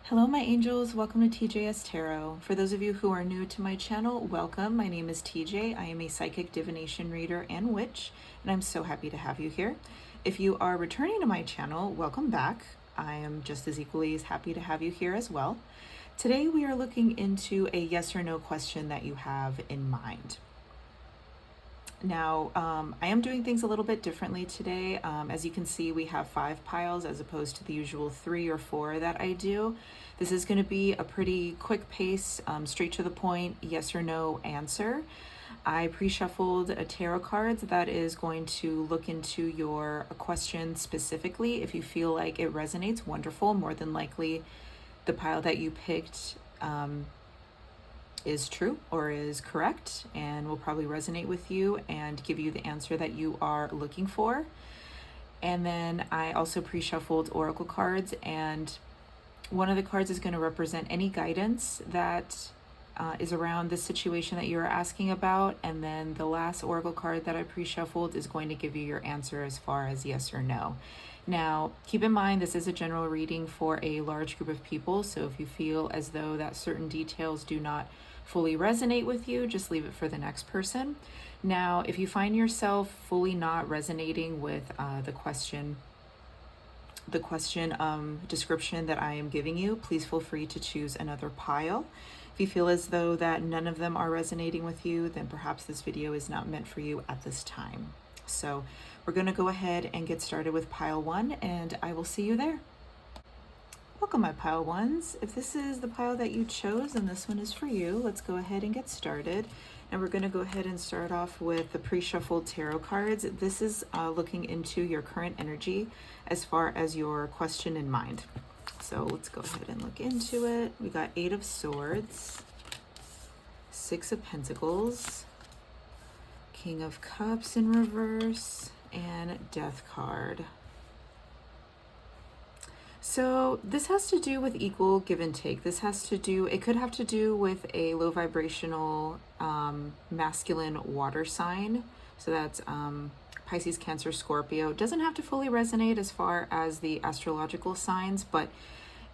Hello my angels, welcome to TJS Tarot. For those of you who are new to my channel, welcome. My name is TJ. I am a psychic divination reader and witch, and I'm so happy to have you here. If you are returning to my channel, welcome back. I am just as equally as happy to have you here as well. Today we are looking into a yes or no question that you have in mind. Now, I am doing things a little bit differently today. As you can see, we have 5 piles as opposed to the usual 3 or 4 that I do. This is going to be a pretty quick pace, straight to the point, yes or no answer. I pre-shuffled a tarot cards that is going to look into your question specifically. If you feel like it resonates, wonderful. More than likely, the pile that you picked is true or is correct and will probably resonate with you and give you the answer that you are looking for. And then I also pre-shuffled oracle cards, and one of the cards is going to represent any guidance that is around the situation that you're asking about, and then the last oracle card that I pre-shuffled is going to give you your answer as far as yes or no. Now, keep in mind, this is a general reading for a large group of people, so if you feel as though that certain details do not fully resonate with you, just leave it for the next person. Now, if you find yourself fully not resonating with the question description that I am giving you, please feel free to choose another pile. If you feel as though that none of them are resonating with you, then perhaps this video is not meant for you at this time. So we're going to go ahead and get started with pile 1, and I will see you there. Welcome my pile 1s. If this is the pile that you chose and this one is for you, let's go ahead and get started. And we're going to go ahead and start off with the pre-shuffled tarot cards. This is looking into your current energy as far as your question in mind. So let's go ahead and look into it. We got 8 of Swords, 6 of Pentacles, King of Cups in reverse, and Death card. So this has to do with equal give and take. This has to do, it could have to do with a low vibrational masculine water sign. So that's Pisces, Cancer, Scorpio. It doesn't have to fully resonate as far as the astrological signs, but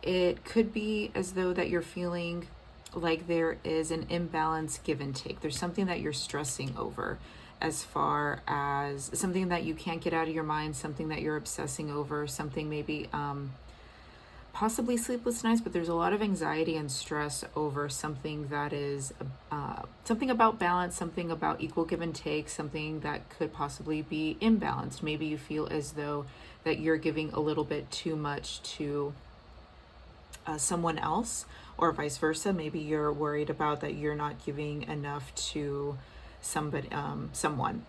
it could be as though that you're feeling like there is an imbalance give and take. There's something that you're stressing over, as far as something that you can't get out of your mind, something that you're obsessing over, something maybe possibly sleepless nights, but there's a lot of anxiety and stress over something that is something about balance, something about equal give and take, something that could possibly be imbalanced. Maybe you feel as though that you're giving a little bit too much to someone else, or vice versa. Maybe you're worried about that you're not giving enough to someone.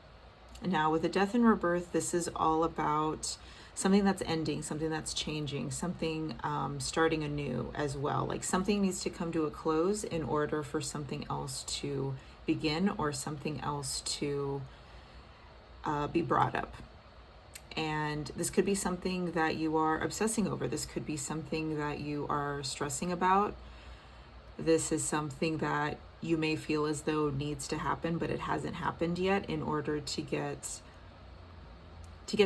Now with the Death and Rebirth, this is all about something that's ending, something that's changing, something starting anew as well. Like something needs to come to a close in order for something else to begin, or something else to be brought up. And this could be something that you are obsessing over. This could be something that you are stressing about. This is something that you may feel as though needs to happen, but it hasn't happened yet, in order to get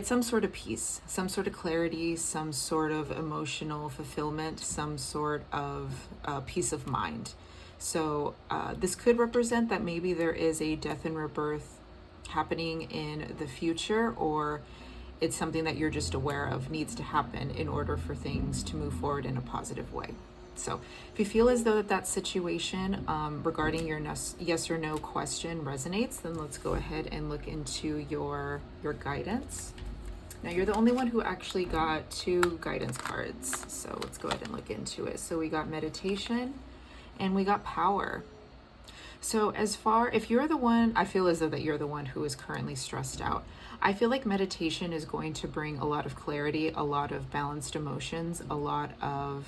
some sort of peace, some sort of clarity, some sort of emotional fulfillment, some sort of peace of mind. So this could represent that maybe there is a death and rebirth happening in the future, or it's something that you're just aware of needs to happen in order for things to move forward in a positive way. So if you feel as though that situation regarding your yes or no question resonates, then let's go ahead and look into your guidance. Now you're the only one who actually got 2 guidance cards, so let's go ahead and look into it. So we got meditation and we got power. So if you're the one, I feel as though that you're the one who is currently stressed out. I feel like meditation is going to bring a lot of clarity, a lot of balanced emotions, a lot of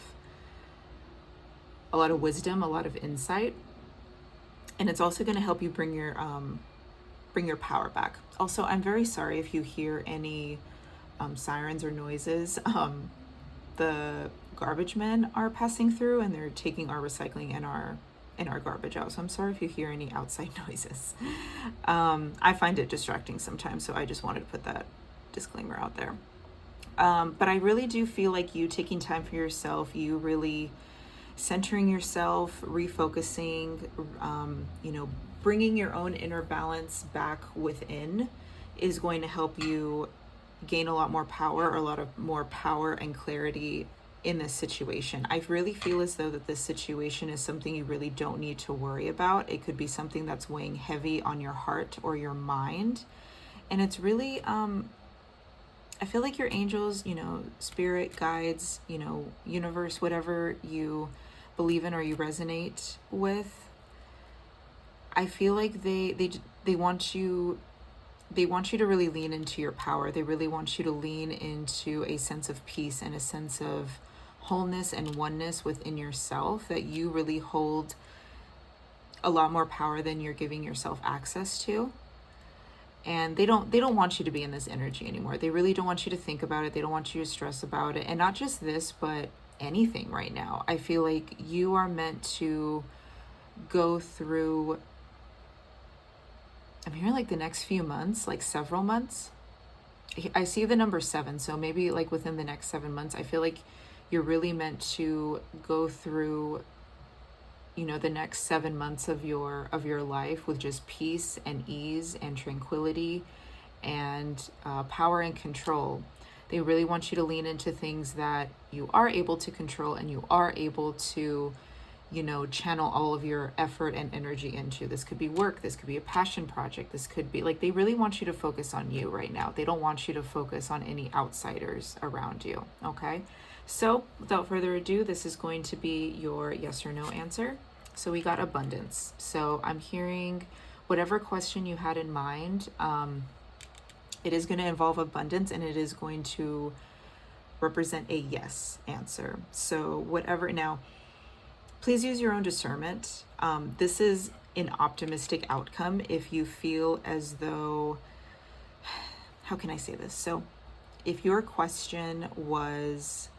wisdom, a lot of insight. And it's also going to help you bring your power back. Also, I'm very sorry if you hear any sirens or noises. The garbage men are passing through, and they're taking our recycling and our garbage out. So I'm sorry if you hear any outside noises. I find it distracting sometimes, so I just wanted to put that disclaimer out there. But I really do feel like you taking time for yourself, you really centering yourself, refocusing, bringing your own inner balance back within is going to help you gain a lot more power, or a lot of more power and clarity in this situation. I really feel as though that this situation is something you really don't need to worry about. It could be something that's weighing heavy on your heart or your mind. And it's really, I feel like your angels, spirit guides, universe, whatever you believe in or you resonate with, I feel like they want you to really lean into your power. They really want you to lean into a sense of peace and a sense of wholeness and oneness within yourself, that you really hold a lot more power than you're giving yourself access to. And they don't want you to be in this energy anymore. They really don't want you to think about it. They don't want you to stress about it. And not just this, but anything right now. I feel like you are meant to go through, I'm hearing like the next few months, like several months. I see the number 7, so maybe like within the next 7 months, I feel like you're really meant to go through, the next 7 months of your life with just peace and ease and tranquility and power and control. They really want you to lean into things that you are able to control and you are able to, channel all of your effort and energy into. This could be work, this could be a passion project, this could be like, they really want you to focus on you right now. They don't want you to focus on any outsiders around you. Okay, so without further ado, this is going to be your yes or no answer. So we got abundance. So I'm hearing whatever question you had in mind, it is going to involve abundance, and it is going to represent a yes answer. So whatever, now, please use your own discernment. This is an optimistic outcome if you feel as though, how can I say this? So if your question was,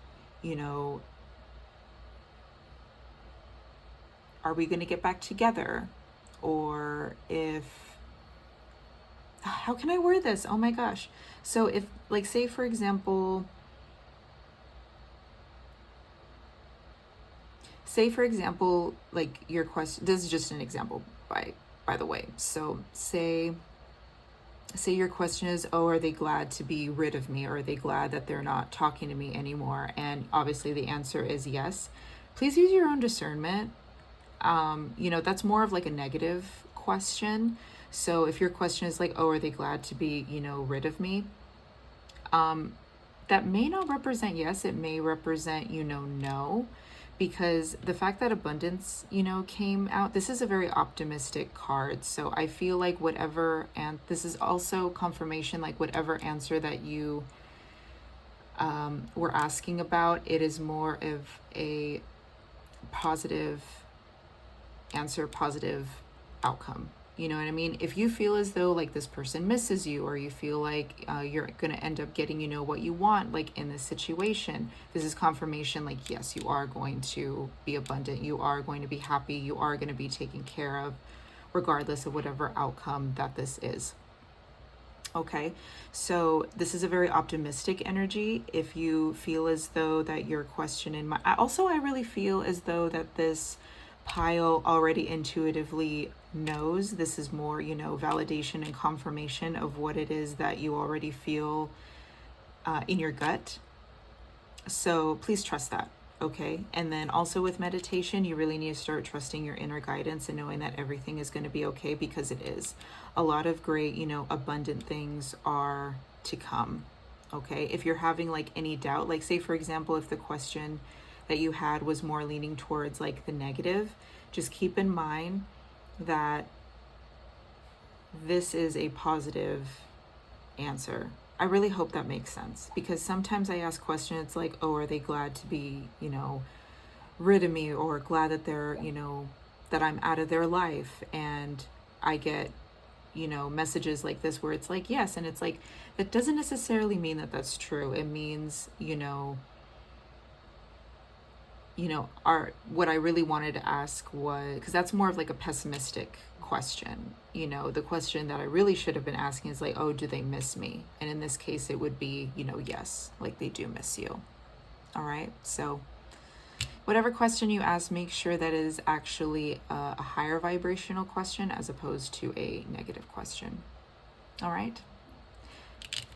are we going to get back together? Or how can I word this? Oh my gosh. So if, like, say for example, like your question, this is just an example by the way. So say your question is, oh, are they glad to be rid of me? Or are they glad that they're not talking to me anymore? And obviously the answer is yes. Please use your own discernment. That's more of like a negative question. So if your question is like, oh, are they glad to be, rid of me? That may not represent yes, it may represent, no, because the fact that abundance, came out, this is a very optimistic card. So I feel like whatever, and this is also confirmation, like whatever answer that you were asking about, it is more of a positive answer, positive outcome. You know what I mean? If you feel as though like this person misses you, or you feel like you're going to end up getting, what you want, like in this situation, this is confirmation, like, yes, you are going to be abundant. You are going to be happy. You are going to be taken care of, regardless of whatever outcome that this is. Okay, so this is a very optimistic energy. If you feel as though that your question in my, I really feel as though that this pile already intuitively knows. This is more, validation and confirmation of what it is that you already feel in your gut. So please trust that. Okay. And then also with meditation, you really need to start trusting your inner guidance and knowing that everything is going to be okay, because it is. A lot of great, abundant things are to come. Okay. If you're having like any doubt, like say, for example, if the question that you had was more leaning towards like the negative, just keep in mind that this is a positive answer. I really hope that makes sense, because sometimes I ask questions, it's like, oh, are they glad to be, rid of me, or glad that they're, that I'm out of their life? And I get, messages like this where it's like, yes. And it's like, that doesn't necessarily mean that that's true. It means, what I really wanted to ask was, because that's more of like a pessimistic question. You know, the question that I really should have been asking is like, oh, do they miss me? And in this case, it would be, you know, yes, like they do miss you. All right. So whatever question you ask, make sure that it is actually a higher vibrational question as opposed to a negative question. All right.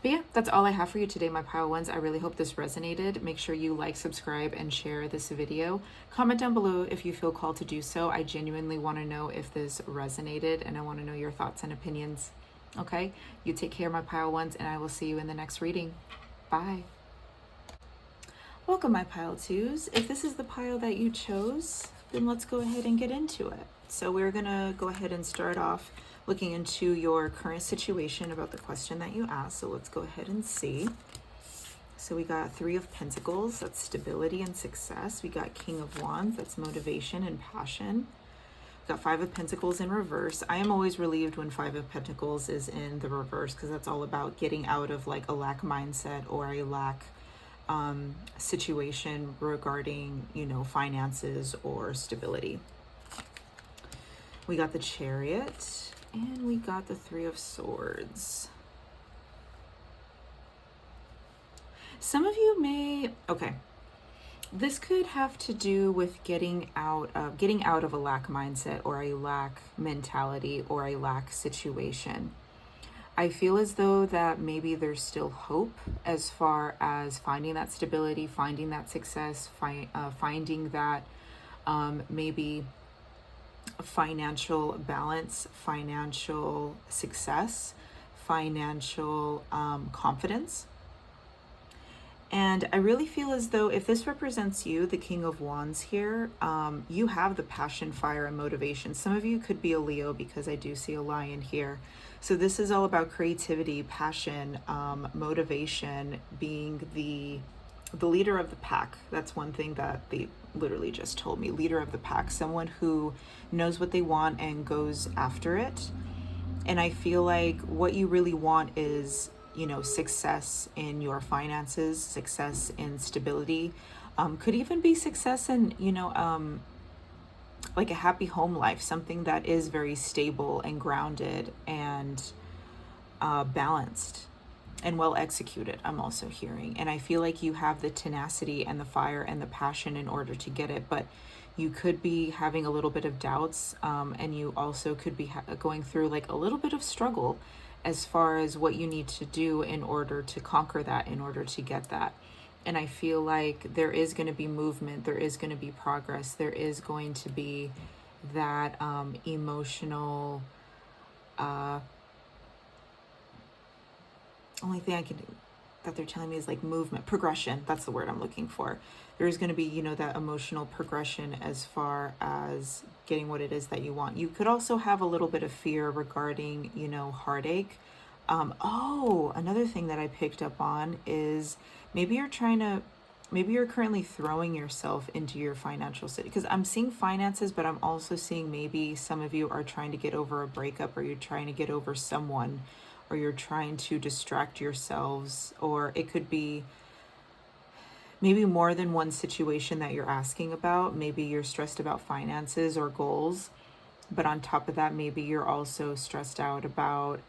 But yeah, that's all I have for you today, my pile ones. I really hope this resonated. Make sure you like, subscribe, and share this video. Comment down below if you feel called to do so. I genuinely want to know if this resonated, and I want to know your thoughts and opinions. Okay? You take care, my pile ones, and I will see you in the next reading. Bye. Welcome, my pile twos. If this is the pile that you chose, then let's go ahead and get into it. So we're going to go ahead and start off looking into your current situation about the question that you asked. So let's go ahead and see. So we got Three of Pentacles, that's stability and success. We got King of Wands, that's motivation and passion. We got Five of Pentacles in reverse. I am always relieved when Five of Pentacles is in the reverse, because that's all about getting out of like a lack mindset or a lack situation regarding, you know, finances or stability. We got the Chariot. And we got the Three of Swords. Some of you may, okay, this could have to do with getting out of a lack mindset or a lack mentality or a lack situation. I feel as though that maybe there's still hope as far as finding that stability, finding that success, finding that maybe financial balance, financial success, financial confidence. And I really feel as though if this represents you, the King of Wands here, you have the passion, fire, and motivation. Some of you could be a Leo because I do see a lion here. So this is all about creativity, passion, motivation, being the leader of the pack. That's one thing that they literally just told me. Leader of the pack, someone who knows what they want and goes after it. And I feel like what you really want is, you know, success in your finances, success in stability, could even be success in, you know, like a happy home life, something that is very stable and grounded and balanced and well executed, I'm also hearing. And I feel like you have the tenacity and the fire and the passion in order to get it, but you could be having a little bit of doubts, and you also could be going through like a little bit of struggle as far as what you need to do in order to conquer that, in order to get that. And I feel like there is going to be movement, there is going to be progress, there is going to be that emotional, only thing I can do that they're telling me is like movement, progression. That's the word I'm looking for. There is going to be, you know, that emotional progression as far as getting what it is that you want. You could also have a little bit of fear regarding, you know, heartache. Another thing that I picked up on is maybe you're currently throwing yourself into your financial situation, because I'm seeing finances, but I'm also seeing maybe some of you are trying to get over a breakup, or you're trying to get over someone, or you're trying to distract yourselves, or it could be maybe more than one situation that you're asking about. Maybe you're stressed about finances or goals, but on top of that, maybe you're also stressed out about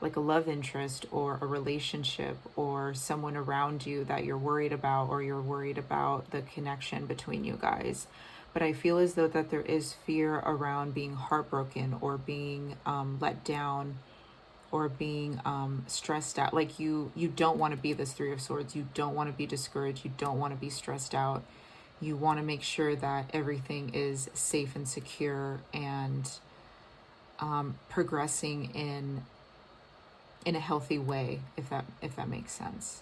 like a love interest or a relationship or someone around you that you're worried about, or you're worried about the connection between you guys. But I feel as though that there is fear around being heartbroken or being let down, or being stressed out. Like you don't want to be this Three of Swords. You don't want to be discouraged. You don't want to be stressed out. You want to make sure that everything is safe and secure and progressing in a healthy way, if that makes sense.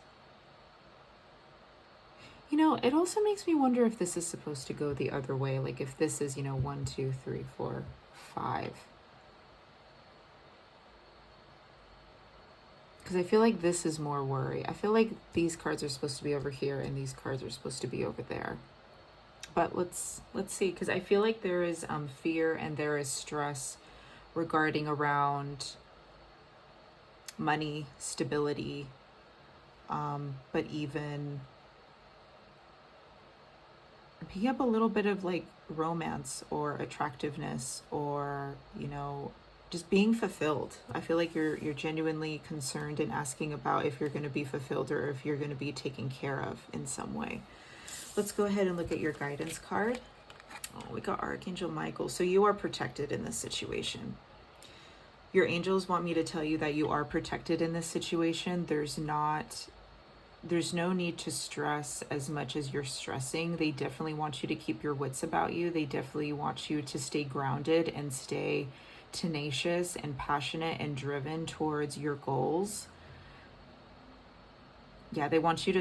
You know, it also makes me wonder if this is supposed to go the other way. Like if this is, you know, 1, 2, 3, 4, 5. Because I feel like this is more worry. I feel like these cards are supposed to be over here and these cards are supposed to be over there. But let's see, because I feel like there is fear and there is stress regarding around money, I'm picking up a little bit of like romance or attractiveness, or, you know, just being fulfilled. I feel like you're genuinely concerned and asking about if you're going to be fulfilled or if you're going to be taken care of in some way. Let's go ahead and look at your guidance card. Oh, we got Archangel Michael. So you are protected in this situation. Your angels want me to tell you that you are protected in this situation. There's no need to stress as much as you're stressing. They definitely want you to keep your wits about you. They definitely want you to stay grounded and stay tenacious and passionate and driven towards your goals. Yeah, they want you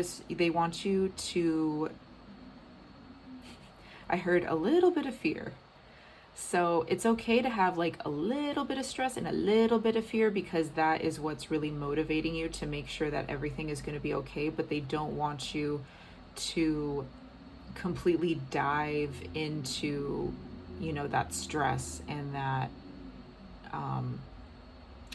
to, I heard a little bit of fear. So it's okay to have like a little bit of stress and a little bit of fear, because that is what's really motivating you to make sure that everything is going to be okay. But they don't want you to completely dive into, you know, that stress and that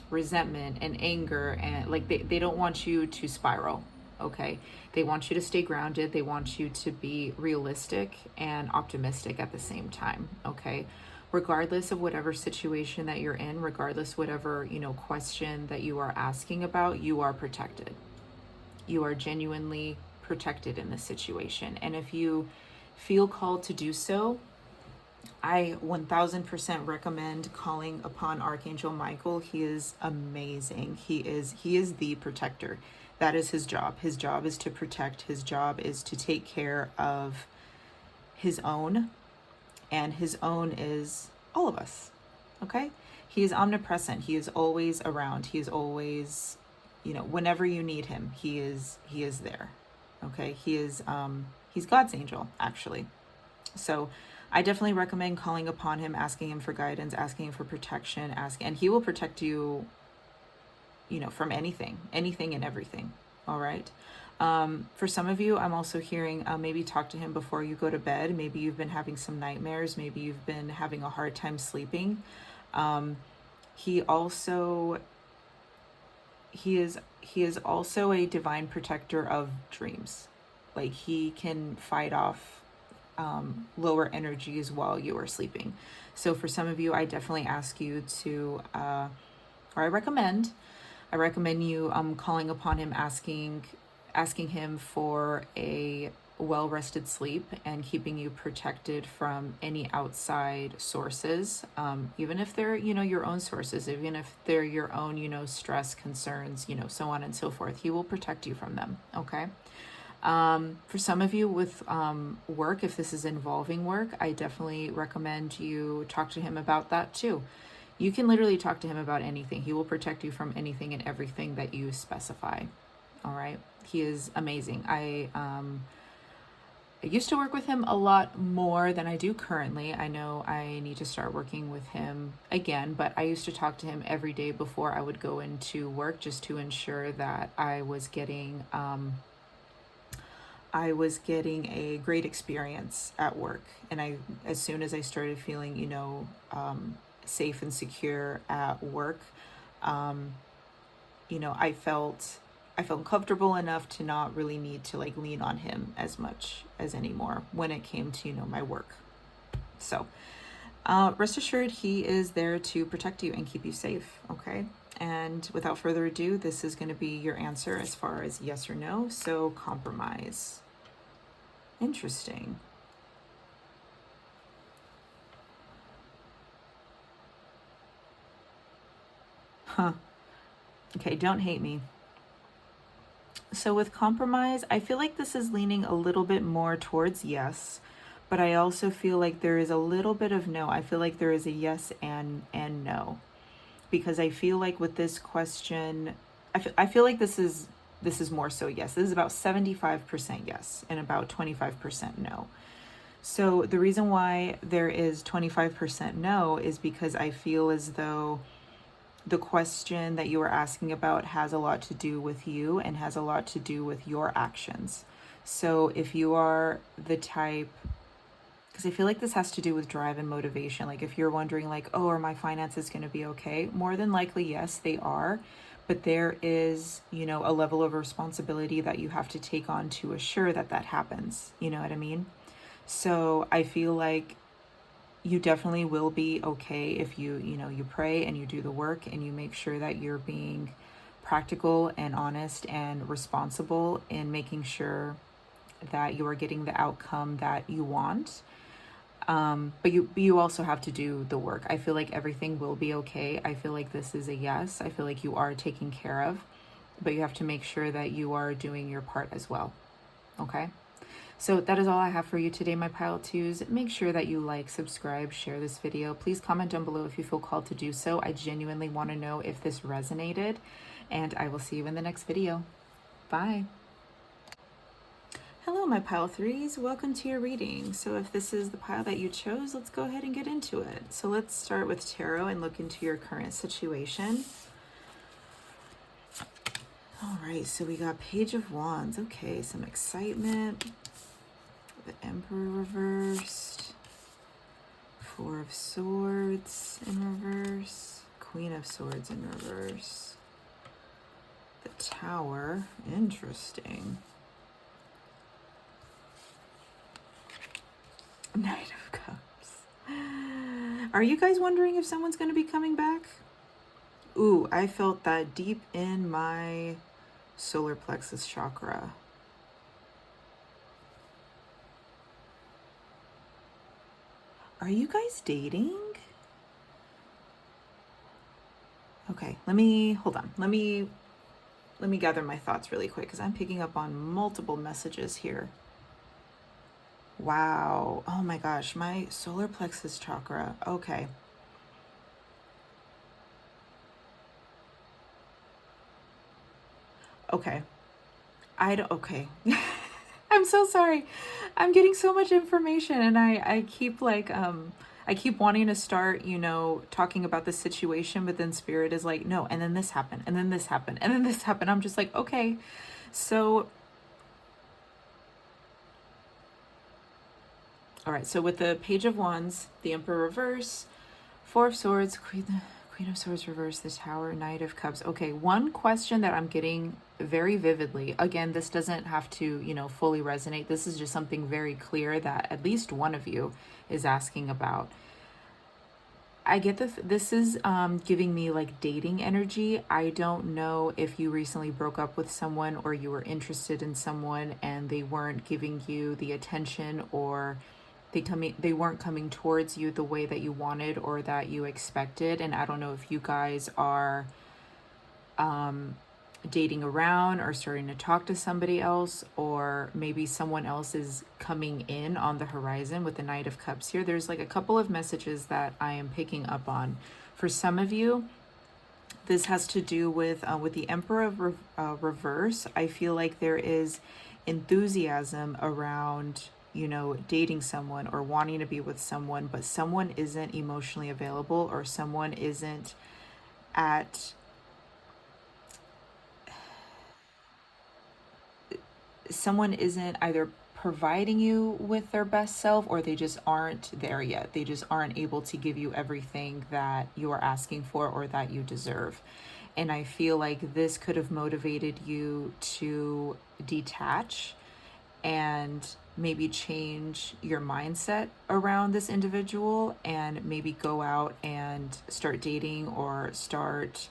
resentment and anger, and like they don't want you to spiral. Okay, they want you to stay grounded. They want you to be realistic and optimistic at the same time. Okay, regardless of whatever situation that you're in, regardless whatever, you know, question that you are asking about, you are protected. You are genuinely protected in this situation. And if you feel called to do so, I 1000% recommend calling upon Archangel Michael. He is amazing. He is the protector. That is his job. His job is to protect. His job is to take care of his own, and his own is all of us. Okay? He is omnipresent. He is always around. He is always, you know, whenever you need him, he is there. Okay? He's God's angel, actually. So I definitely recommend calling upon him, asking him for guidance, asking him for protection, and he will protect you, you know, from anything and everything. All right. For some of you, I'm also hearing maybe talk to him before you go to bed. Maybe you've been having some nightmares. Maybe you've been having a hard time sleeping. He is also a divine protector of dreams. Like, he can fight off lower energies while you are sleeping. So for some of you, I definitely ask you to, or I recommend you calling upon him, asking him for a well-rested sleep and keeping you protected from any outside sources, even if they're, you know, your own sources, even if they're your own, you know, stress, concerns, you know, so on and so forth. He will protect you from them. Okay. For some of you with work, if this is involving work, I definitely recommend you talk to him about that too. You can literally talk to him about anything. He will protect you from anything and everything that you specify. All right. He is amazing. I used to work with him a lot more than I do currently. I know I need to start working with him again, but I used to talk to him every day before I would go into work, just to ensure that I was getting a great experience at work. And as soon as I started feeling, you know, safe and secure at work, you know, I felt comfortable enough to not really need to like lean on him as much as anymore when it came to, you know, my work. So rest assured, he is there to protect you and keep you safe. Okay. And without further ado, this is going to be your answer as far as yes or no. So compromise. Interesting. Huh. Okay, don't hate me. So with compromise, I feel like this is leaning a little bit more towards yes, but I also feel like there is a little bit of no. I feel like there is a yes and no, because I feel like with this question, I feel like this is more so yes. This is about 75% yes and about 25% no. So the reason why there is 25% no is because I feel as though the question that you are asking about has a lot to do with you and has a lot to do with your actions. So if you are the type, because I feel like this has to do with drive and motivation. Like if you're wondering like, oh, are my finances going to be okay? More than likely, yes, they are. But there is, you know, a level of responsibility that you have to take on to assure that that happens. You know what I mean? So I feel like you definitely will be okay if you pray and you do the work and you make sure that you're being practical and honest and responsible in making sure that you are getting the outcome that you want. But you also have to do the work. I feel like everything will be okay. I feel like this is a yes. I feel like you are taken care of, but you have to make sure that you are doing your part as well. Okay? So that is all I have for you today, my pile twos. Make sure that you like, subscribe, share this video. Please comment down below if you feel called to do so. I genuinely want to know if this resonated, and I will see you in the next video. Bye. Hello, my pile threes. Welcome to your reading. So if this is the pile that you chose, let's go ahead and get into it. So let's start with tarot and look into your current situation. All right, so we got Page of Wands. Okay, some excitement. The Emperor reversed. Four of Swords in reverse. Queen of Swords in reverse. The Tower. Interesting. Knight of Cups. Are you guys wondering if someone's going to be coming back? Ooh, I felt that deep in my solar plexus chakra. Are you guys dating? Okay, hold on. Let me gather my thoughts really quick because I'm picking up on multiple messages here. Wow. Oh my gosh, my solar plexus chakra. Okay. Okay. Okay. I'm so sorry. I'm getting so much information and I keep like, I keep wanting to start, talking about the situation, but then Spirit is like, no, and then this happened, and then this happened, and then this happened. I'm just like, okay. So, all right, so with the Page of Wands, the Emperor reverse, Four of Swords, Queen of Swords reverse, the Tower, Knight of Cups. Okay, one question that I'm getting very vividly, again, this doesn't have to, fully resonate. This is just something very clear that at least one of you is asking about. I get this is giving me like dating energy. I don't know if you recently broke up with someone or you were interested in someone and they weren't giving you the attention, or they weren't coming towards you the way that you wanted or that you expected. And I don't know if you guys are dating around or starting to talk to somebody else, or maybe someone else is coming in on the horizon with the Knight of Cups here. There's like a couple of messages that I am picking up on. For some of you, this has to do with the Emperor reverse. I feel like there is enthusiasm around dating someone or wanting to be with someone, but someone isn't emotionally available, or someone isn't either providing you with their best self, or they just aren't there yet. They just aren't able to give you everything that you are asking for or that you deserve. And I feel like this could have motivated you to detach and maybe change your mindset around this individual and maybe go out and start dating or start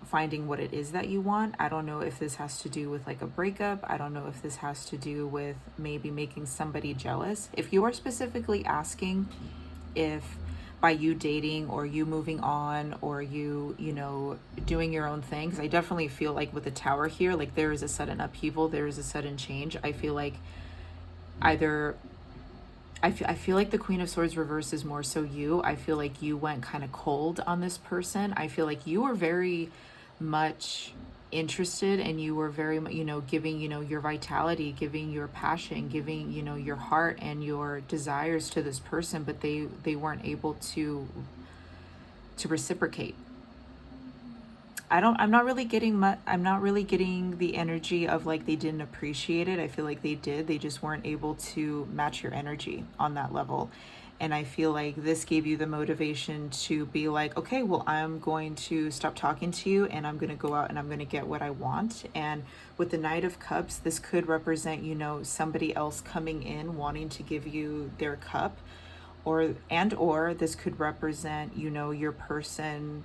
finding what it is that you want. I don't know if this has to do with like a breakup. I don't know if this has to do with maybe making somebody jealous. If you are specifically asking if by you dating or you moving on or you doing your own thing, because I definitely feel like with the Tower here, like there is a sudden upheaval, there is a sudden change. I feel like either I feel like the Queen of Swords reverse is more so you. I feel like you went kind of cold on this person. I feel like you were very much interested and you were very, giving, your vitality, giving your passion, giving, your heart and your desires to this person, but they weren't able to reciprocate. I'm not really getting the energy of like they didn't appreciate it. I feel like they did. They just weren't able to match your energy on that level. And I feel like this gave you the motivation to be like, okay, well, I'm going to stop talking to you and I'm going to go out and I'm going to get what I want. And with the Knight of Cups, this could represent, you know, somebody else coming in wanting to give you their cup, or this could represent, you know, your person,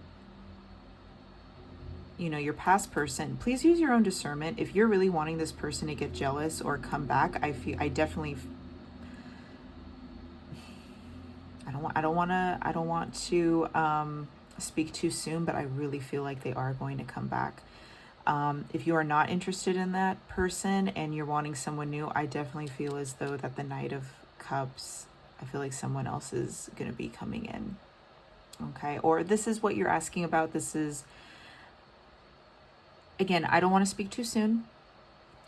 you know, your past person. Please use your own discernment. If you're really wanting this person to get jealous or come back, I don't want to speak too soon, but I really feel like they are going to come back. If you are not interested in that person and you're wanting someone new, I definitely feel as though that the Knight of Cups, I feel like someone else is going to be coming in. Okay. Or this is what you're asking about. This is, again, I don't want to speak too soon.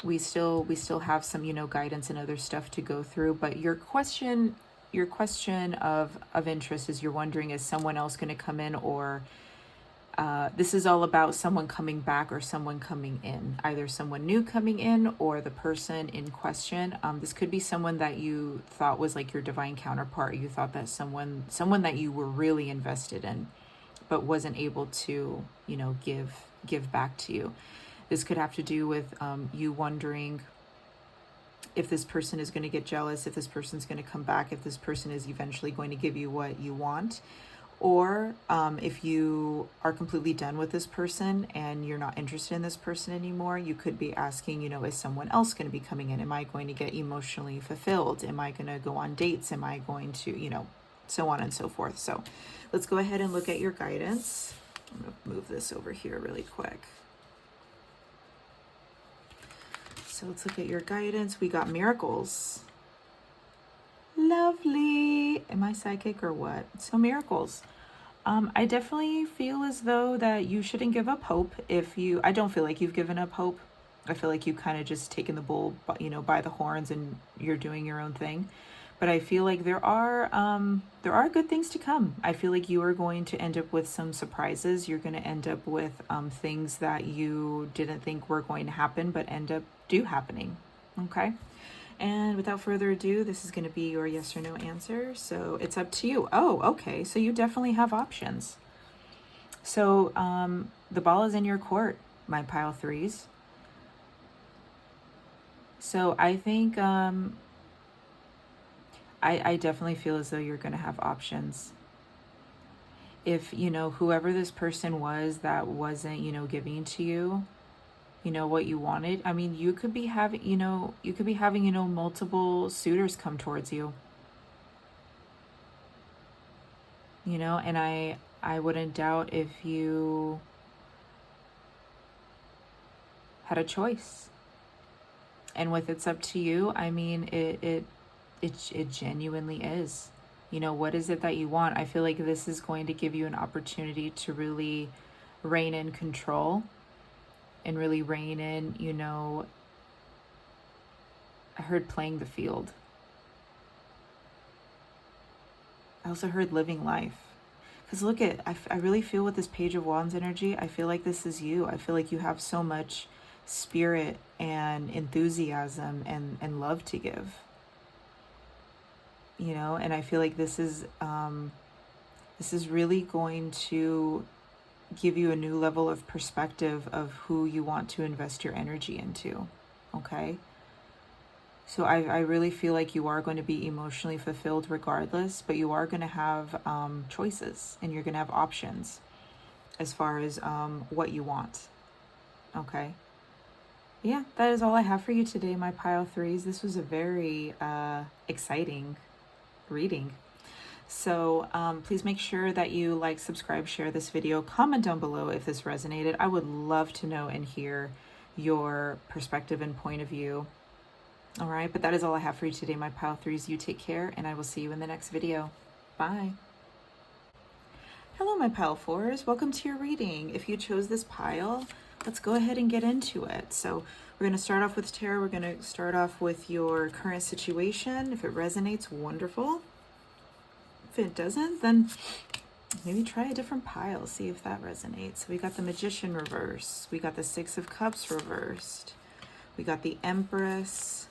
We still have some, you know, guidance and other stuff to go through, but your question of interest is, you're wondering, is someone else going to come in, or this is all about someone coming back or someone coming in, either someone new coming in or the person in question. This could be someone that you thought was like your divine counterpart. You thought that someone that you were really invested in, but wasn't able to, you know, give back to you. This could have to do with you wondering if this person is going to get jealous, if this person's going to come back, if this person is eventually going to give you what you want. Or if you are completely done with this person and you're not interested in this person anymore, you could be asking, you know, is someone else going to be coming in? Am I going to get emotionally fulfilled? Am I going to go on dates? Am I going to, you know, so on and so forth. So let's go ahead and look at your guidance. I'm going to move this over here really quick. So let's look at your guidance. We got miracles. Lovely. Am I psychic or what? So miracles. I definitely feel as though that you shouldn't give up hope. I don't feel like you've given up hope. I feel like you've kind of just taken the bull, you know, by the horns, and you're doing your own thing. But I feel like there are good things to come. I feel like you are going to end up with some surprises. You're going to end up with things that you didn't think were going to happen, but do happening. Okay. And without further ado, this is going to be your yes or no answer. So it's up to you. Oh, okay. So you definitely have options. So the ball is in your court, my pile threes. So I think I definitely feel as though you're going to have options. If, you know, whoever this person was that wasn't, you know, giving to you, you know, what you wanted. I mean, you could be having, you know, multiple suitors come towards you. You know, and I wouldn't doubt if you had a choice. And with it's up to you, I mean, it genuinely is. You know, what is it that you want? I feel like this is going to give you an opportunity to really rein in control and really rein in, you know, I heard playing the field. I also heard living life. Because look at, I really feel with this Page of Wands energy, I feel like this is you. I feel like you have so much spirit and enthusiasm and love to give. You know, and I feel like this is really going to give you a new level of perspective of who you want to invest your energy into. Okay. So I really feel like you are going to be emotionally fulfilled regardless, but you are going to have choices, and you're going to have options as far as what you want. Okay. Yeah, that is all I have for you today, my pile threes. This was a very exciting reading. So please make sure that you like, subscribe, share this video, comment down below if this resonated. I would love to know and hear your perspective and point of view. All right, but that is all I have for you today, my pile threes. You take care, and I will see you in the next video. Bye. Hello, my pile fours. Welcome to your reading. If you chose this pile, let's go ahead and get into it. So we're going to start off with tarot. We're going to start off with your current situation. If it resonates, wonderful. If it doesn't, then maybe try a different pile. See if that resonates. So we got the Magician reverse. We got the Six of Cups reversed. We got the Empress.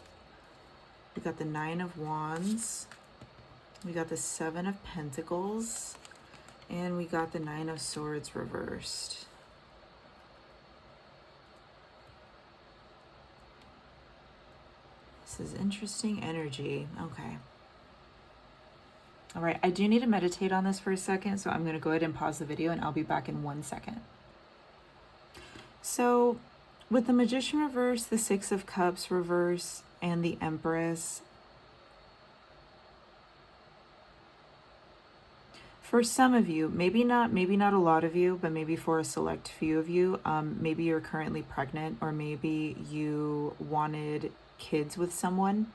We got the Nine of Wands. We got the Seven of Pentacles. And we got the Nine of Swords reversed. This is interesting energy. Okay. All right, I do need to meditate on this for a second, so I'm going to go ahead and pause the video and I'll be back in 1 second. So with the Magician reverse, the Six of Cups reverse, and the Empress, for some of you, maybe not a lot of you, but maybe for a select few of you, maybe you're currently pregnant, or maybe you wanted kids with someone,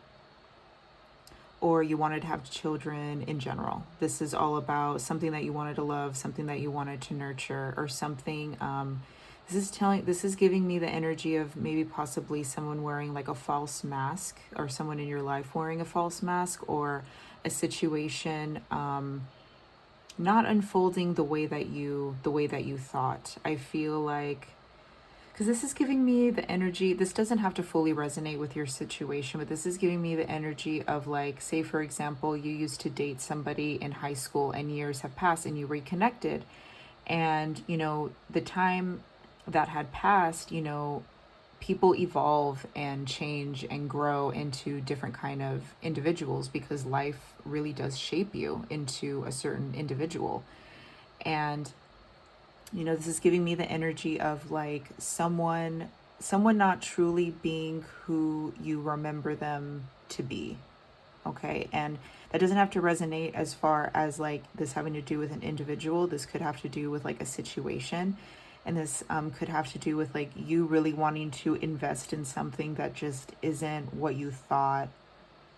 or you wanted to have children in general. This is all about something that you wanted to love, something that you wanted to nurture, or something. This is giving me the energy of maybe possibly someone wearing like a false mask, or someone in your life wearing a false mask, or a situation not unfolding the way that you thought. I feel like, because this is giving me the energy, this doesn't have to fully resonate with your situation, but this is giving me the energy of, like, say for example, you used to date somebody in high school and years have passed and you reconnected, and you know, the time that had passed, you know, people evolve and change and grow into different kind of individuals, because life really does shape you into a certain individual. And you know, this is giving me the energy of like someone not truly being who you remember them to be. Okay, and that doesn't have to resonate as far as like this having to do with an individual. This could have to do with like a situation, and this could have to do with like you really wanting to invest in something that just isn't what you thought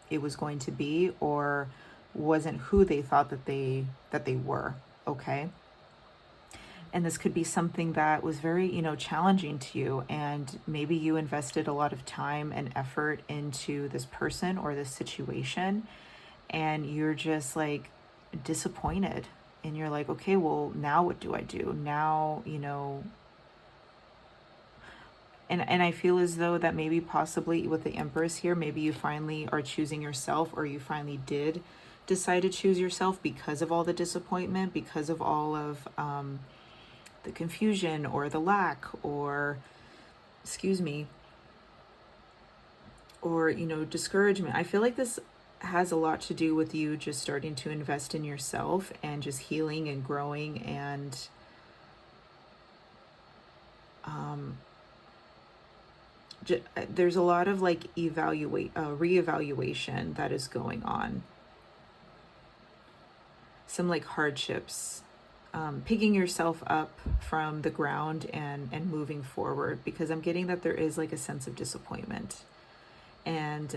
it was going to be, or wasn't who they thought that they were. Okay, and this could be something that was very, you know, challenging to you, and maybe you invested a lot of time and effort into this person or this situation, and you're just like disappointed, and you're like, okay, well, now what do I do now, you know? And I feel as though that maybe possibly with the Empress here, maybe you finally are choosing yourself, or you finally did decide to choose yourself because of all the disappointment, because of all of the confusion or the lack, or or, you know, discouragement. I feel like this has a lot to do with you just starting to invest in yourself and just healing and growing, and there's a lot of like reevaluation that is going on. Some like hardships, picking yourself up from the ground and moving forward, because I'm getting that there is like a sense of disappointment. And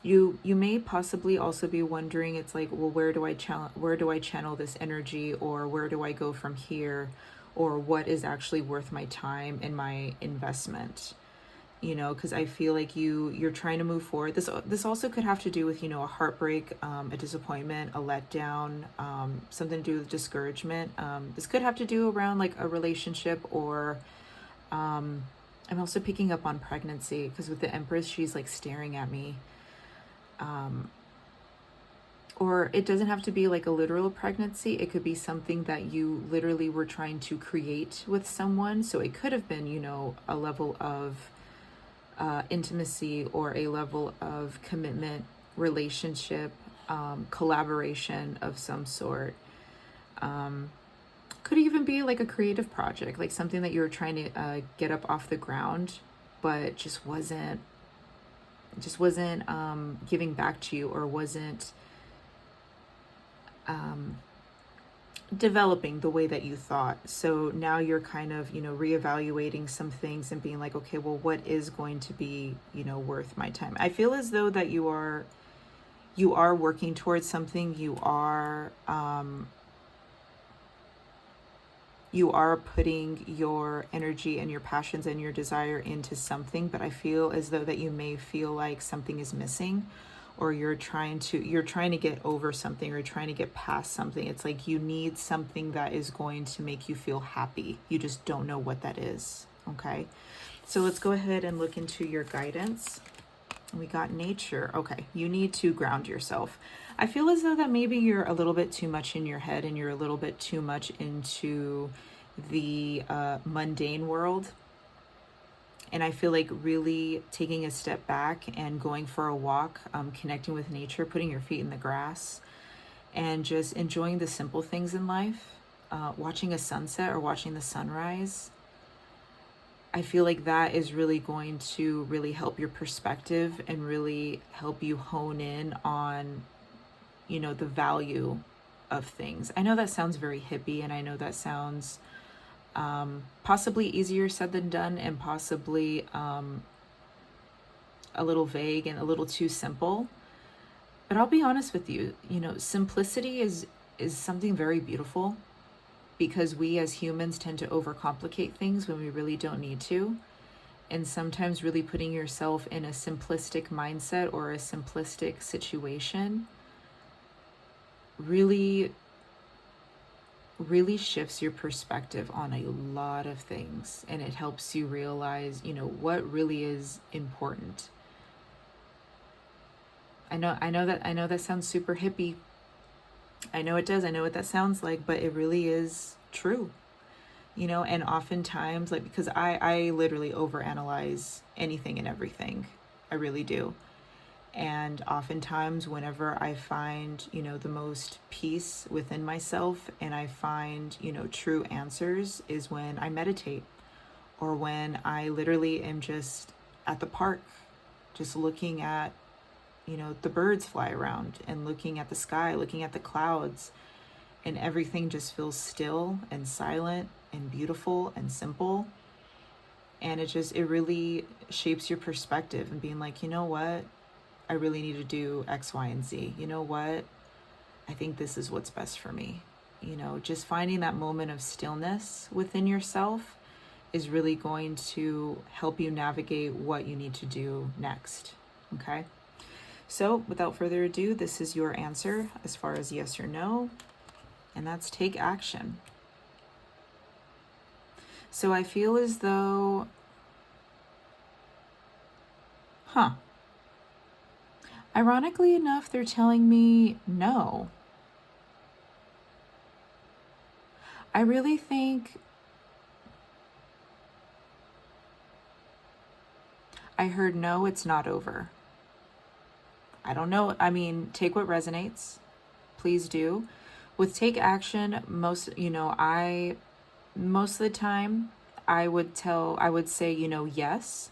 you may possibly also be wondering, it's like, well, where do I channel this energy, or where do I go from here, or what is actually worth my time and my investment? You know, because I feel like you're trying to move forward. This also could have to do with, you know, a heartbreak, a disappointment, a letdown, something to do with discouragement. This could have to do around like a relationship, or I'm also picking up on pregnancy, because with the Empress, she's like staring at me. Or it doesn't have to be like a literal pregnancy. It could be something that you literally were trying to create with someone. So it could have been, you know, a level of intimacy, or a level of commitment, relationship, collaboration of some sort. Could even be like a creative project, like something that you were trying to get up off the ground, but just wasn't giving back to you, or wasn't developing the way that you thought. So now you're kind of, you know, reevaluating some things and being like, okay, well, what is going to be, you know, worth my time? I feel as though that you are working towards something. You are putting your energy and your passions and your desire into something, but I feel as though that you may feel like something is missing, or you're trying to get over something, or you're trying to get past something. It's like you need something that is going to make you feel happy. You just don't know what that is. Okay, so let's go ahead and look into your guidance. We got nature. Okay, you need to ground yourself. I feel as though that maybe you're a little bit too much in your head and you're a little bit too much into the mundane world. And I feel like really taking a step back and going for a walk, connecting with nature, putting your feet in the grass, and just enjoying the simple things in life, watching a sunset or watching the sunrise. I feel like that is really going to really help your perspective and really help you hone in on, the value of things. I know that sounds very hippie, and I know that sounds possibly easier said than done, and possibly a little vague and a little too simple. But I'll be honest with you, simplicity is something very beautiful, because we as humans tend to overcomplicate things when we really don't need to. And sometimes really putting yourself in a simplistic mindset or a simplistic situation really shifts your perspective on a lot of things, and it helps you realize, what really is important. I know that sounds super hippie. I know it does. I know what that sounds like, but it really is true. And oftentimes, like, because I literally overanalyze anything and everything. I really do. And oftentimes whenever I find, the most peace within myself, and I find, true answers, is when I meditate, or when I literally am just at the park, just looking at, the birds fly around, and looking at the sky, looking at the clouds, and everything just feels still and silent and beautiful and simple. And it really shapes your perspective, and being like, you know what? I really need to do X, Y, and Z. You know what? I think this is what's best for me. Just finding that moment of stillness within yourself is really going to help you navigate what you need to do next. Okay? So without further ado, this is your answer as far as yes or no, and that's take action. So I feel as though, ironically enough, they're telling me no. I really think I heard no, it's not over. I don't know. I mean, take what resonates. Please do. With take action, most of the time I would say, yes.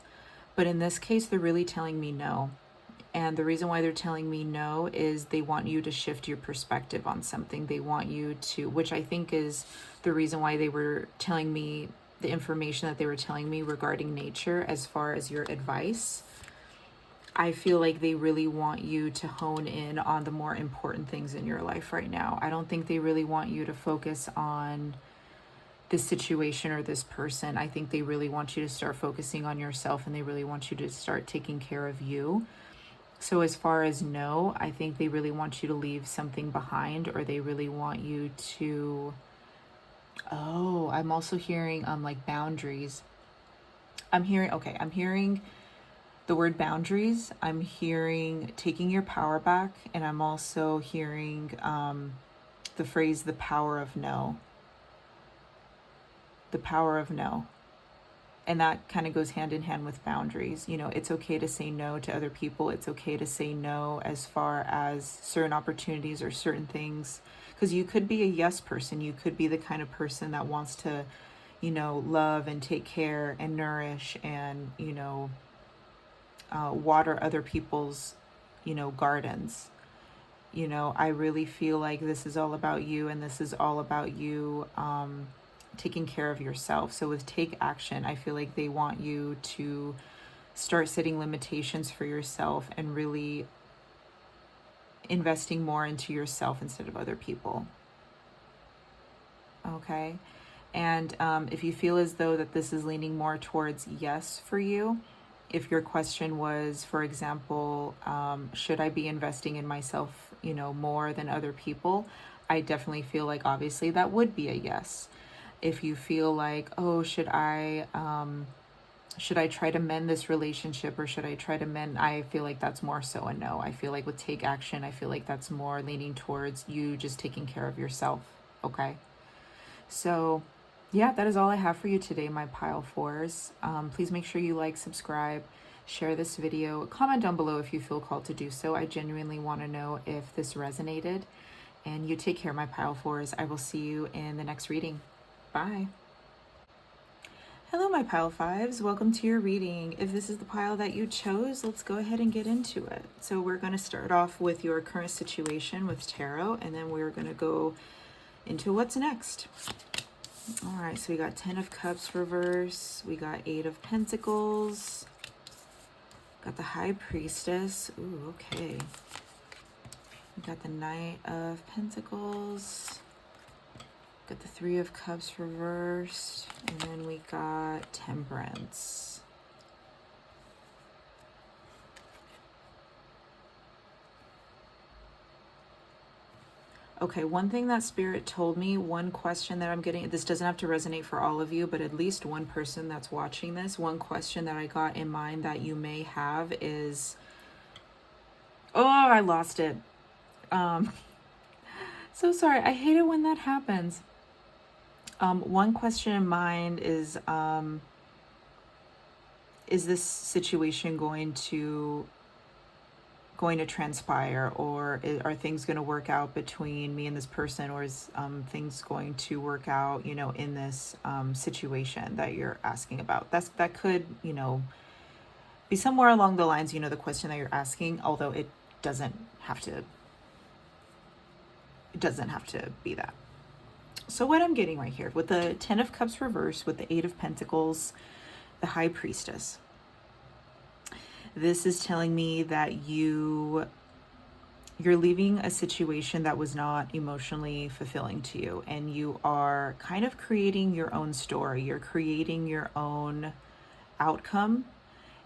But in this case, they're really telling me no. And the reason why they're telling me no is they want you to shift your perspective on something. They want you to, which I think is the reason why they were telling me the information that they were telling me regarding nature as far as your advice. I feel like they really want you to hone in on the more important things in your life right now. I don't think they really want you to focus on this situation or this person. I think they really want you to start focusing on yourself, and they really want you to start taking care of you. So as far as no, I think they really want you to leave something behind, or they really want you to, I'm also hearing like boundaries. I'm hearing the word boundaries. I'm hearing taking your power back, and I'm also hearing the phrase the power of no. The power of no. And that kind of goes hand in hand with boundaries. It's okay to say no to other people. It's okay to say no as far as certain opportunities or certain things. Because you could be a yes person. You could be the kind of person that wants to, love and take care and nourish and, water other people's, gardens. I really feel like this is all about you, and this is all about you taking care of yourself. So with take action, I feel like they want you to start setting limitations for yourself and really investing more into yourself instead of other people. Okay? And if you feel as though that this is leaning more towards yes for you, if your question was, for example, should I be investing in myself, more than other people? I definitely feel like obviously that would be a yes. If you feel like, should I Should I try to mend this relationship, or should I try to mend? I feel like that's more so a no. I feel like with take action, I feel like that's more leaning towards you just taking care of yourself. Okay. So yeah, that is all I have for you today, my pile fours. Please make sure you like, subscribe, share this video, comment down below if you feel called to do so. I genuinely want to know if this resonated. And you take care, my pile fours. I will see you in the next reading. Bye. Hello, my pile fives. Welcome to your reading. If this is the pile that you chose, let's go ahead and get into it. So we're going to start off with your current situation with tarot, and then we're going to go into what's next. All right, so we got 10 of Cups reverse. We got 8 of Pentacles. Got the High Priestess. Ooh, okay. We got the Knight of Pentacles. Got the 3 of Cups reversed. And then we got Temperance. Okay, one thing that Spirit told me, one question that I'm getting, this doesn't have to resonate for all of you, but at least one person that's watching this, one question that I got in mind that you may have is, oh, I lost it. So sorry, I hate it when that happens. One question in mind is this situation going to transpire, or are things going to work out between me and this person, or is things going to work out, you know, in this situation that you're asking about? That could, you know, be somewhere along the lines, you know, the question that you're asking, although it doesn't have to be that. So what I'm getting right here with the 10 of Cups reversed, with the 8 of Pentacles, the High Priestess, this is telling me that you're leaving a situation that was not emotionally fulfilling to you, and you are kind of creating your own story. You're creating your own outcome,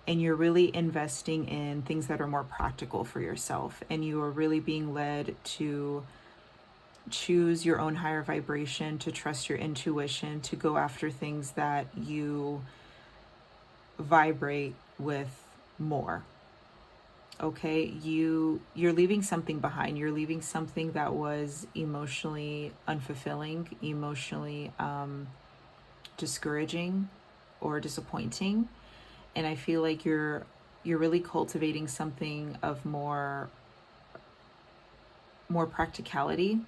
and you're really investing in things that are more practical for yourself, and you are really being led to choose your own higher vibration, to trust your intuition, to go after things that you vibrate with more. Okay, you're leaving something behind. You're leaving something that was emotionally unfulfilling, emotionally discouraging or disappointing, and I feel like you're really cultivating something of more practicality.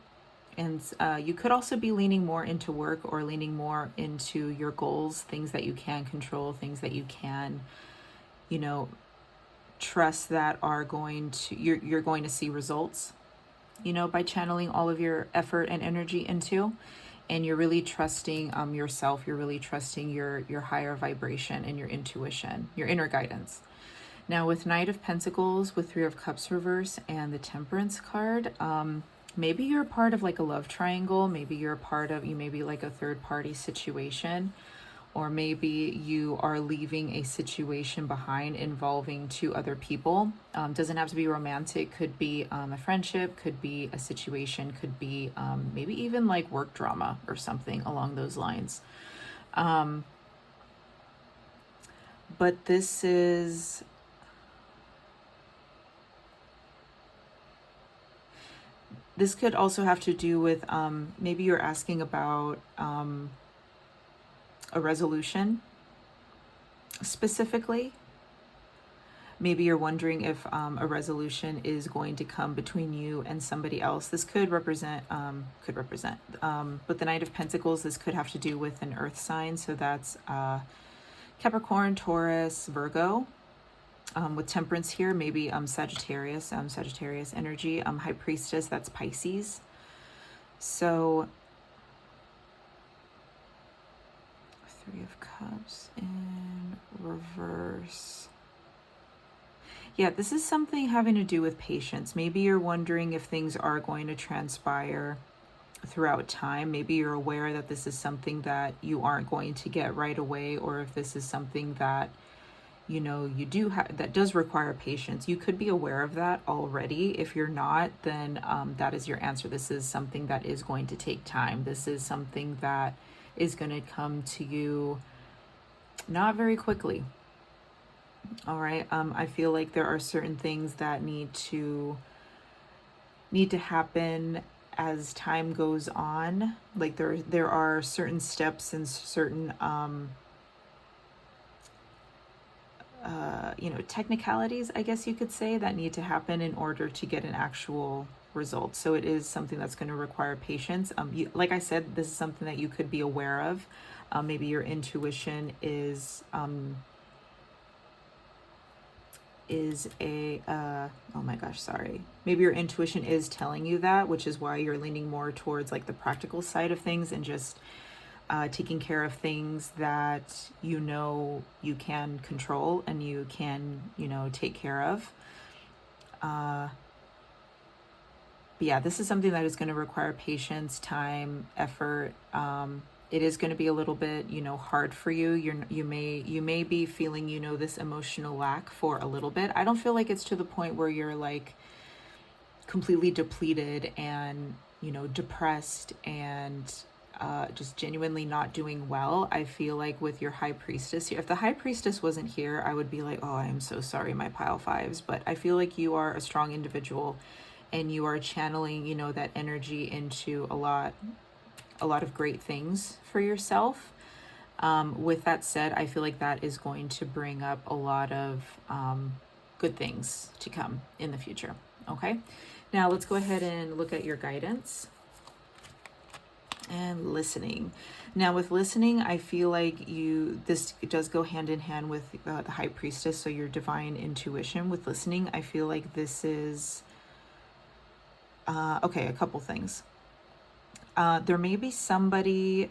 And you could also be leaning more into work, or leaning more into your goals, things that you can control, things that you can, you know, trust that are going to, you're going to see results, you know, by channeling all of your effort and energy into. And you're really trusting yourself. You're really trusting your higher vibration and your intuition, your inner guidance. Now with Knight of Pentacles, with 3 of Cups reverse, and the Temperance card, maybe you're a part of like a love triangle. Maybe you're a part of, you may be like a third party situation, or maybe you are leaving a situation behind involving 2 other people. Doesn't have to be romantic, could be a friendship, could be a situation, could be maybe even like work drama or something along those lines. But this could also have to do with maybe you're asking about a resolution specifically. Maybe you're wondering if a resolution is going to come between you and somebody else. This could represent, with the Knight of Pentacles, this could have to do with an earth sign. So that's Capricorn, Taurus, Virgo. With Temperance here, maybe Sagittarius energy. High Priestess, that's Pisces. So 3 of Cups in reverse. Yeah, this is something having to do with patience. Maybe you're wondering if things are going to transpire throughout time. Maybe you're aware that this is something that you aren't going to get right away, or if this is something that, you know, you do have, that does require patience. You could be aware of that already. If you're not, then that is your answer. This is something that is going to take time. This is something that is going to come to you not very quickly. All right. I feel like there are certain things that need to happen as time goes on. Like there are certain steps and certain technicalities, I guess you could say, that need to happen in order to get an actual result. So it is something that's going to require patience. Like I said, this is something that you could be aware of. Maybe your intuition is oh my gosh, sorry. Maybe your intuition is telling you that, which is why you're leaning more towards like the practical side of things and just taking care of things that you can control and you can take care of. But yeah, this is something that is going to require patience, time, effort. It is going to be a little bit hard for you. You may be feeling this emotional lack for a little bit. I don't feel like it's to the point where you're like completely depleted and depressed and just genuinely not doing well. I feel like with your high priestess here, if the high priestess wasn't here, I would be like, oh, I am so sorry, my pile fives. But I feel like you are a strong individual and you are channeling that energy into a lot of great things for yourself. With that said, I feel like that is going to bring up a lot of good things to come in the future. Okay, now let's go ahead and look at your guidance and listening. Now with listening, I feel like this does go hand in hand with the high priestess, so your divine intuition. With listening, I feel like this is okay, a couple things. There may be somebody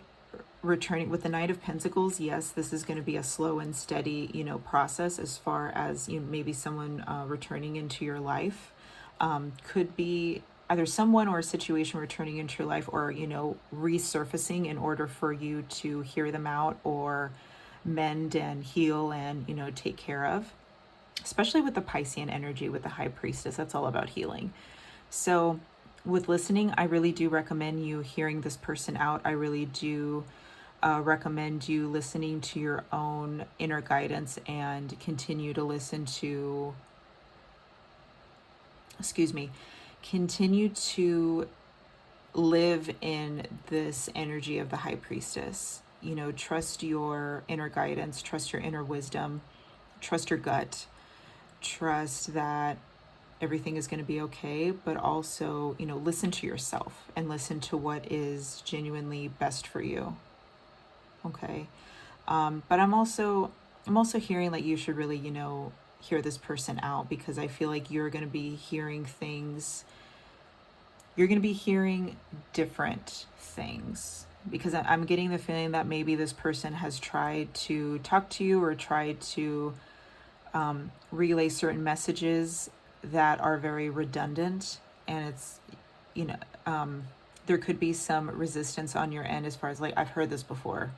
returning with the Knight of Pentacles. Yes, this is going to be a slow and steady process as far as maybe someone returning into your life. Could be either someone or a situation returning into your life, or resurfacing in order for you to hear them out or mend and heal and take care of. Especially with the Piscean energy, with the high priestess, that's all about healing. So with listening, I really do recommend you hearing this person out. I really do recommend you listening to your own inner guidance and continue to listen to continue to live in this energy of the high priestess. Trust your inner guidance, trust your inner wisdom, trust your gut, trust that everything is going to be okay, but also, listen to yourself and listen to what is genuinely best for you. Okay. But I'm also hearing like you should really, hear this person out, because I feel like you're going to be hearing things. You're going to be hearing different things, because I'm getting the feeling that maybe this person has tried to talk to you or tried to relay certain messages that are very redundant, and it's there could be some resistance on your end as far as like, I've heard this before,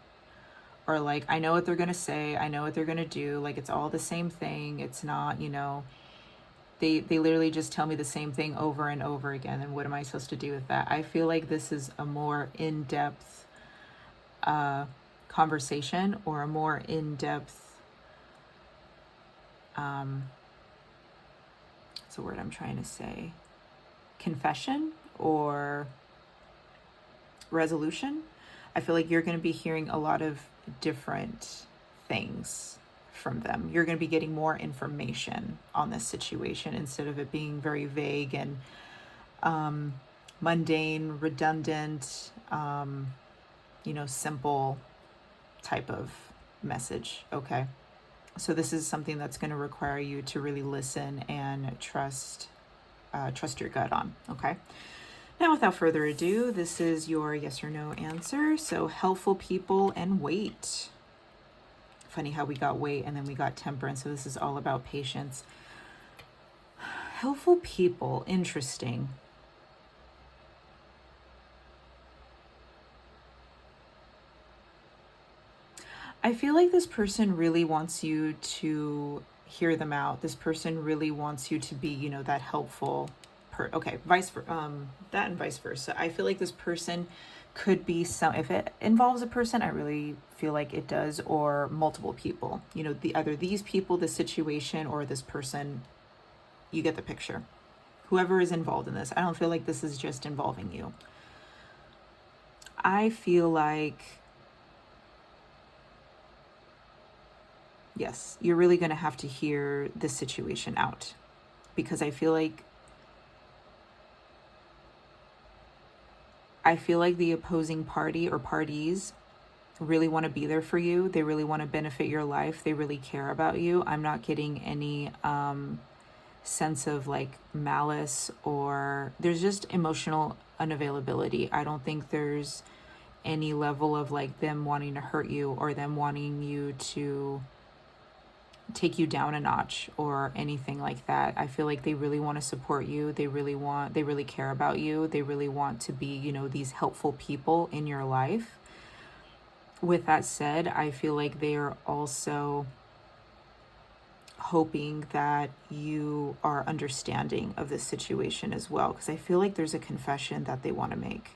or like, I know what they're going to say, I know what they're going to do, like it's all the same thing. It's not, they literally just tell me the same thing over and over again, and what am I supposed to do with that? I feel like this is a more in-depth conversation, or a more in-depth what's the word I'm trying to say, confession or resolution. I feel like you're going to be hearing a lot of different things from them. You're going to be getting more information on this situation, instead of it being very vague and mundane, redundant, simple type of message. Okay. So this is something that's going to require you to really listen and trust your gut on. Okay. Now, without further ado, this is your yes or no answer. So helpful people and wait. Funny how we got wait and then we got temperance. So this is all about patience. Helpful people. Interesting. I feel like this person really wants you to hear them out. This person really wants you to be, that helpful okay, that and vice versa. I feel like this person Could be some, if it involves a person, I really feel like it does, or multiple people, you know, either these people, the situation, or this person. You get the picture. Whoever is involved in this, I don't feel like this is just involving you. I feel like, yes, you're really going to have to hear this situation out, because I feel like the opposing party or parties really want to be there for you. They really want to benefit your life. They really care about you. I'm not getting any sense of like malice, or there's just emotional unavailability. I don't think there's any level of like them wanting to hurt you or them wanting you to take you down a notch or anything like that. I feel like they really want to support you. They really care about you. They really want to be, you know, these helpful people in your life. With that said, I feel like they are also hoping that you are understanding of this situation as well, because I feel like there's a confession that they want to make.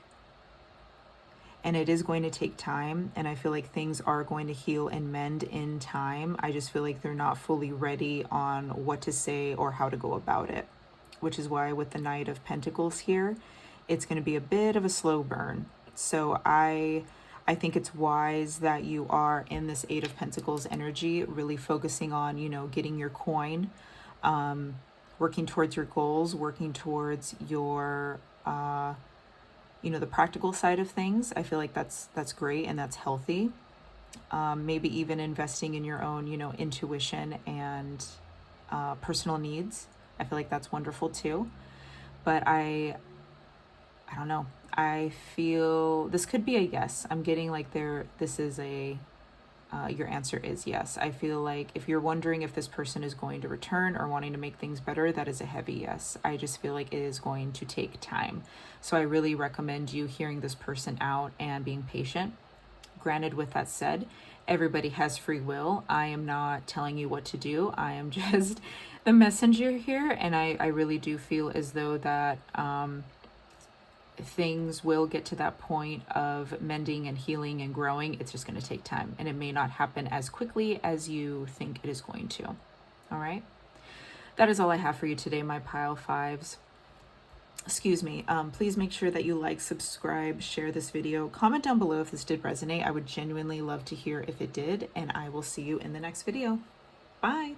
And it is going to take time, and I feel like things are going to heal and mend in time. I just feel like they're not fully ready on what to say or how to go about it, which is why with the Knight of Pentacles here, it's going to be a bit of a slow burn. So I think it's wise that you are in this Eight of Pentacles energy, really focusing on, you know, getting your coin, working towards your goals, working towards your, you know, the practical side of things. I feel like that's great and that's healthy. Maybe even investing in your own, you know, intuition and personal needs. I feel like that's wonderful too. But I don't know. I feel this could be a yes. I'm getting like this is a, your answer is yes. I feel like if you're wondering if this person is going to return or wanting to make things better, that is a heavy yes. I just feel like it is going to take time. So I really recommend you hearing this person out and being patient. Granted, with that said, everybody has free will. I am not telling you what to do. I am just the messenger here. And I really do feel as though that, things will get to that point of mending and healing and growing. It's just going to take time, and it may not happen as quickly as you think it is going to. All right. That is all I have for you today, my pile fives. Excuse me. Please make sure that you like, subscribe, share this video, comment down below if this did resonate. I would genuinely love to hear if it did, and I will see you in the next video. Bye.